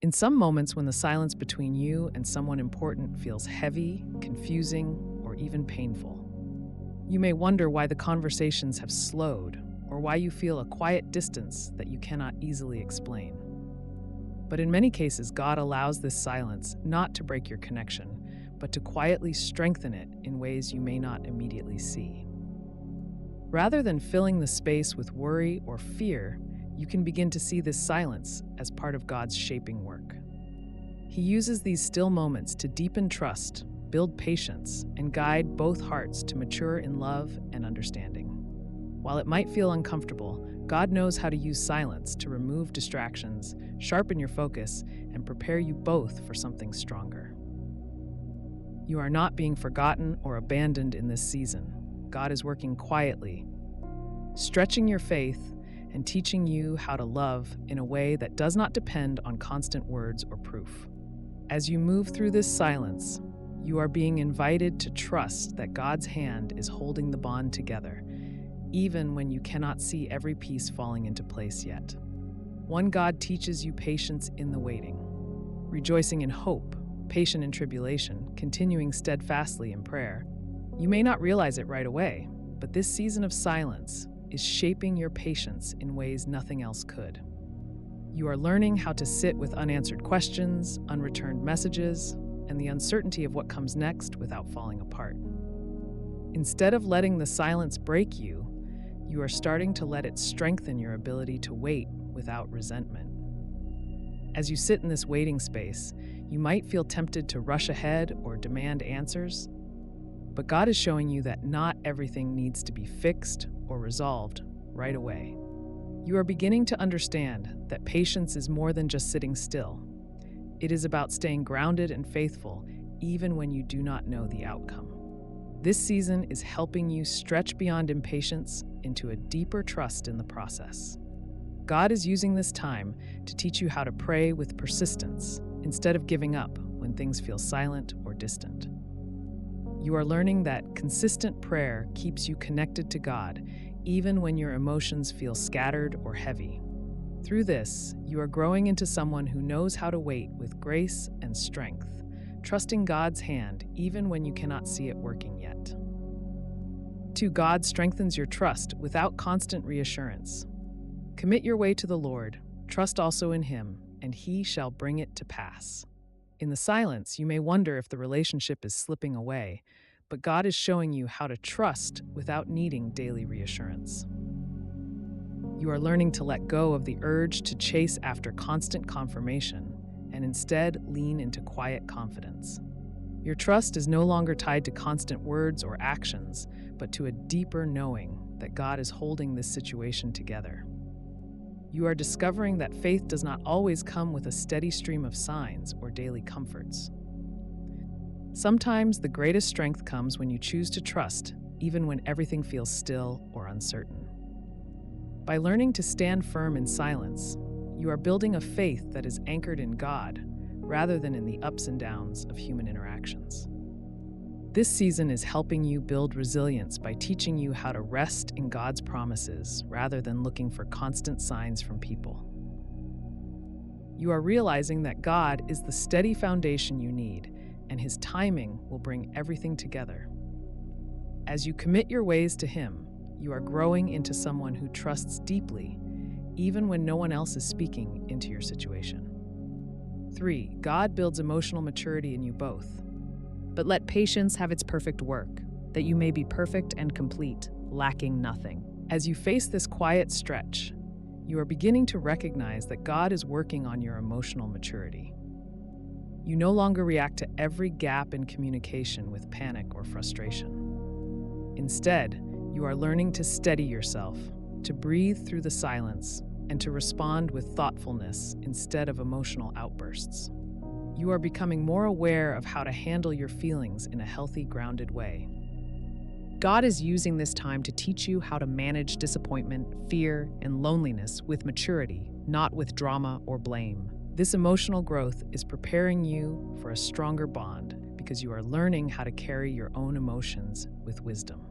In some moments when the silence between you and someone important feels heavy, confusing, or even painful, you may wonder why the conversations have slowed or why you feel a quiet distance that you cannot easily explain. But in many cases, God allows this silence not to break your connection, but to quietly strengthen it in ways you may not immediately see. Rather than filling the space with worry or fear, you can begin to see this silence as part of God's shaping work. He uses these still moments to deepen trust, build patience, and guide both hearts to mature in love and understanding. While it might feel uncomfortable, God knows how to use silence to remove distractions, sharpen your focus, and prepare you both for something stronger. You are not being forgotten or abandoned in this season. God is working quietly, stretching your faith and teaching you how to love in a way that does not depend on constant words or proof. As you move through this silence, you are being invited to trust that God's hand is holding the bond together, even when you cannot see every piece falling into place yet. One God teaches you patience in the waiting, rejoicing in hope, patient in tribulation, continuing steadfastly in prayer. You may not realize it right away, but this season of silence is shaping your patience in ways nothing else could. You are learning how to sit with unanswered questions, unreturned messages, and the uncertainty of what comes next without falling apart. Instead of letting the silence break you, you are starting to let it strengthen your ability to wait without resentment. As you sit in this waiting space, you might feel tempted to rush ahead or demand answers, but God is showing you that not everything needs to be fixed or resolved right away. You are beginning to understand that patience is more than just sitting still. It is about staying grounded and faithful even when you do not know the outcome. This season is helping you stretch beyond impatience into a deeper trust in the process. God is using this time to teach you how to pray with persistence instead of giving up when things feel silent or distant. You are learning that consistent prayer keeps you connected to God even when your emotions feel scattered or heavy. Through this, you are growing into someone who knows how to wait with grace and strength, trusting God's hand even when you cannot see it working yet. 2. God strengthens your trust without constant reassurance. Commit your way to the Lord, trust also in Him, and He shall bring it to pass. In the silence, you may wonder if the relationship is slipping away, but God is showing you how to trust without needing daily reassurance. You are learning to let go of the urge to chase after constant confirmation and instead lean into quiet confidence. Your trust is no longer tied to constant words or actions, but to a deeper knowing that God is holding this situation together. You are discovering that faith does not always come with a steady stream of signs or daily comforts. Sometimes the greatest strength comes when you choose to trust, even when everything feels still or uncertain. By learning to stand firm in silence, you are building a faith that is anchored in God rather than in the ups and downs of human interactions. This season is helping you build resilience by teaching you how to rest in God's promises rather than looking for constant signs from people. You are realizing that God is the steady foundation you need, and His timing will bring everything together. As you commit your ways to Him, you are growing into someone who trusts deeply, even when no one else is speaking into your situation. 3. God builds emotional maturity in you both. But let patience have its perfect work, that you may be perfect and complete, lacking nothing. As you face this quiet stretch, you are beginning to recognize that God is working on your emotional maturity. You no longer react to every gap in communication with panic or frustration. Instead, you are learning to steady yourself, to breathe through the silence, and to respond with thoughtfulness instead of emotional outbursts. You are becoming more aware of how to handle your feelings in a healthy, grounded way. God is using this time to teach you how to manage disappointment, fear, and loneliness with maturity, not with drama or blame. This emotional growth is preparing you for a stronger bond because you are learning how to carry your own emotions with wisdom.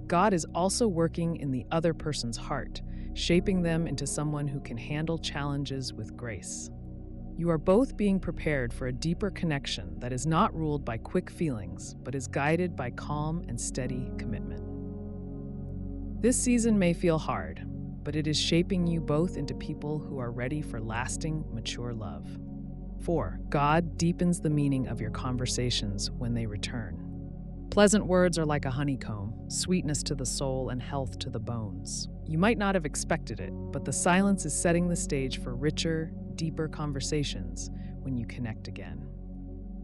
God is also working in the other person's heart, shaping them into someone who can handle challenges with grace. You are both being prepared for a deeper connection that is not ruled by quick feelings, but is guided by calm and steady commitment. This season may feel hard, but it is shaping you both into people who are ready for lasting, mature love. 4. God deepens the meaning of your conversations when they return. Pleasant words are like a honeycomb, sweetness to the soul and health to the bones. You might not have expected it, but the silence is setting the stage for richer, deeper conversations when you connect again.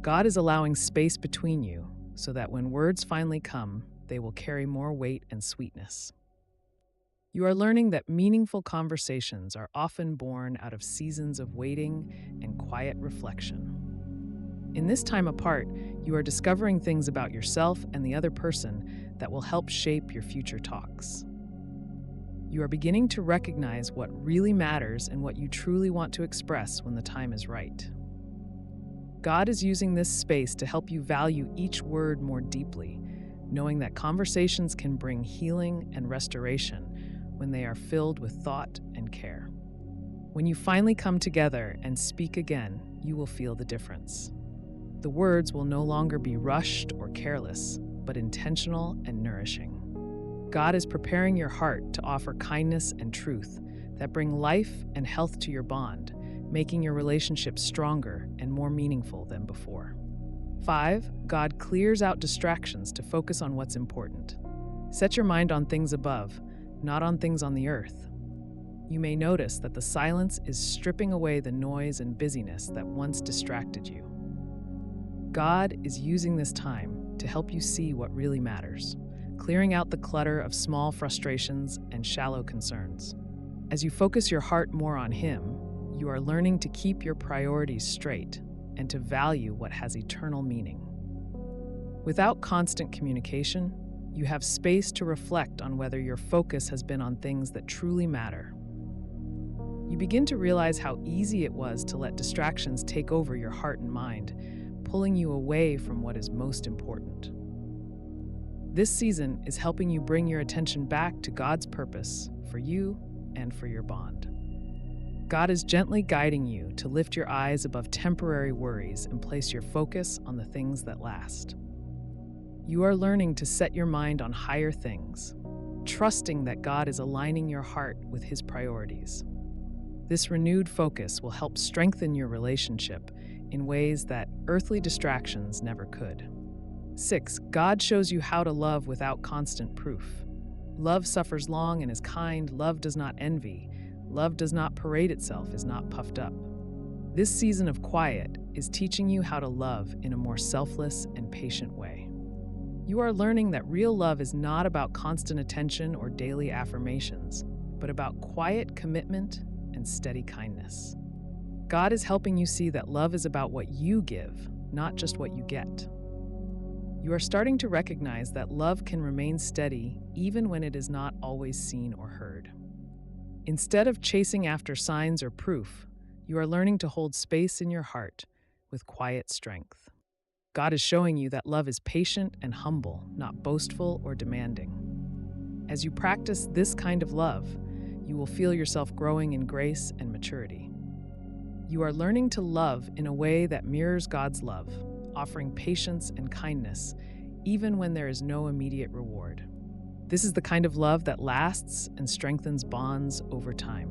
God is allowing space between you so that when words finally come, they will carry more weight and sweetness. You are learning that meaningful conversations are often born out of seasons of waiting and quiet reflection. In this time apart, you are discovering things about yourself and the other person that will help shape your future talks. You are beginning to recognize what really matters and what you truly want to express when the time is right. God is using this space to help you value each word more deeply, knowing that conversations can bring healing and restoration when they are filled with thought and care. When you finally come together and speak again, you will feel the difference. The words will no longer be rushed or careless, but intentional and nourishing. God is preparing your heart to offer kindness and truth that bring life and health to your bond, making your relationship stronger and more meaningful than before. 5. God clears out distractions to focus on what's important. Set your mind on things above, not on things on the earth. You may notice that the silence is stripping away the noise and busyness that once distracted you. God is using this time to help you see what really matters, clearing out the clutter of small frustrations and shallow concerns. As you focus your heart more on Him, you are learning to keep your priorities straight and to value what has eternal meaning. Without constant communication, you have space to reflect on whether your focus has been on things that truly matter. You begin to realize how easy it was to let distractions take over your heart and mind, pulling you away from what is most important. This season is helping you bring your attention back to God's purpose for you and for your bond. God is gently guiding you to lift your eyes above temporary worries and place your focus on the things that last. You are learning to set your mind on higher things, trusting that God is aligning your heart with His priorities. This renewed focus will help strengthen your relationship in ways that earthly distractions never could. 6. God shows you how to love without constant proof. Love suffers long and is kind. Love does not envy. Love does not parade itself, is not puffed up. This season of quiet is teaching you how to love in a more selfless and patient way. You are learning that real love is not about constant attention or daily affirmations, but about quiet commitment and steady kindness. God is helping you see that love is about what you give, not just what you get. You are starting to recognize that love can remain steady even when it is not always seen or heard. Instead of chasing after signs or proof, you are learning to hold space in your heart with quiet strength. God is showing you that love is patient and humble, not boastful or demanding. As you practice this kind of love, you will feel yourself growing in grace and maturity. You are learning to love in a way that mirrors God's love, offering patience and kindness, even when there is no immediate reward. This is the kind of love that lasts and strengthens bonds over time.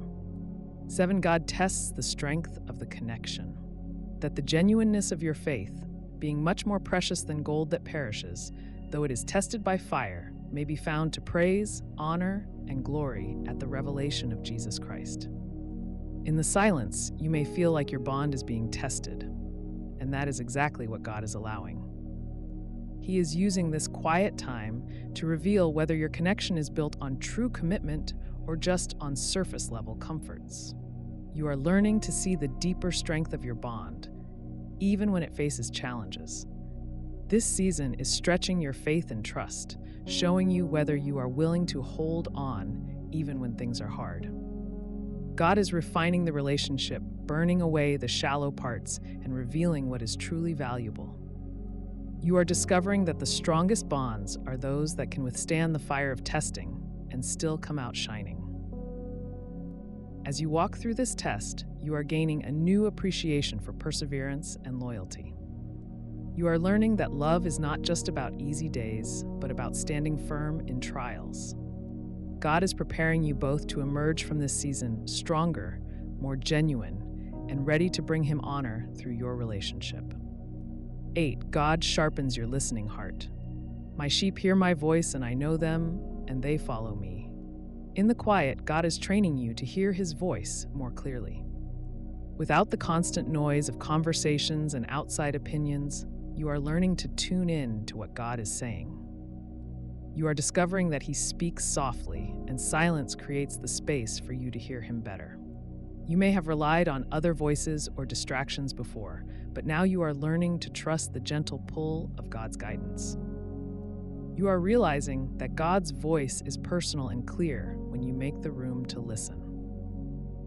7. God tests the strength of the connection. That the genuineness of your faith, being much more precious than gold that perishes, though it is tested by fire, may be found to praise, honor, and glory at the revelation of Jesus Christ. In the silence, you may feel like your bond is being tested, and that is exactly what God is allowing. He is using this quiet time to reveal whether your connection is built on true commitment or just on surface-level comforts. You are learning to see the deeper strength of your bond, even when it faces challenges. This season is stretching your faith and trust, showing you whether you are willing to hold on even when things are hard. God is refining the relationship, burning away the shallow parts, and revealing what is truly valuable. You are discovering that the strongest bonds are those that can withstand the fire of testing and still come out shining. As you walk through this test, you are gaining a new appreciation for perseverance and loyalty. You are learning that love is not just about easy days, but about standing firm in trials. God is preparing you both to emerge from this season stronger, more genuine, and ready to bring Him honor through your relationship. 8. God sharpens your listening heart. My sheep hear my voice, and I know them, and they follow me. In the quiet, God is training you to hear His voice more clearly. Without the constant noise of conversations and outside opinions, you are learning to tune in to what God is saying. You are discovering that He speaks softly, and silence creates the space for you to hear Him better. You may have relied on other voices or distractions before, but now you are learning to trust the gentle pull of God's guidance. You are realizing that God's voice is personal and clear when you make the room to listen.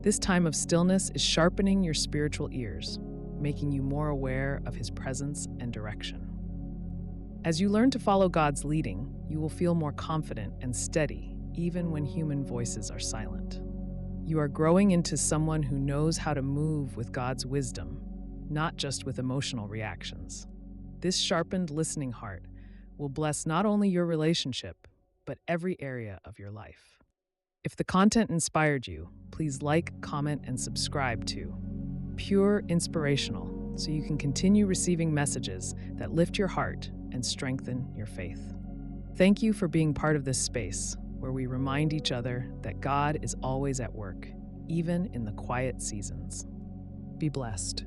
This time of stillness is sharpening your spiritual ears, making you more aware of His presence and direction. As you learn to follow God's leading, you will feel more confident and steady, even when human voices are silent. You are growing into someone who knows how to move with God's wisdom, not just with emotional reactions. This sharpened listening heart will bless not only your relationship, but every area of your life. If the content inspired you, please like, comment, and subscribe to Pure Inspirational so you can continue receiving messages that lift your heart and strengthen your faith. Thank you for being part of this space where we remind each other that God is always at work, even in the quiet seasons. Be blessed.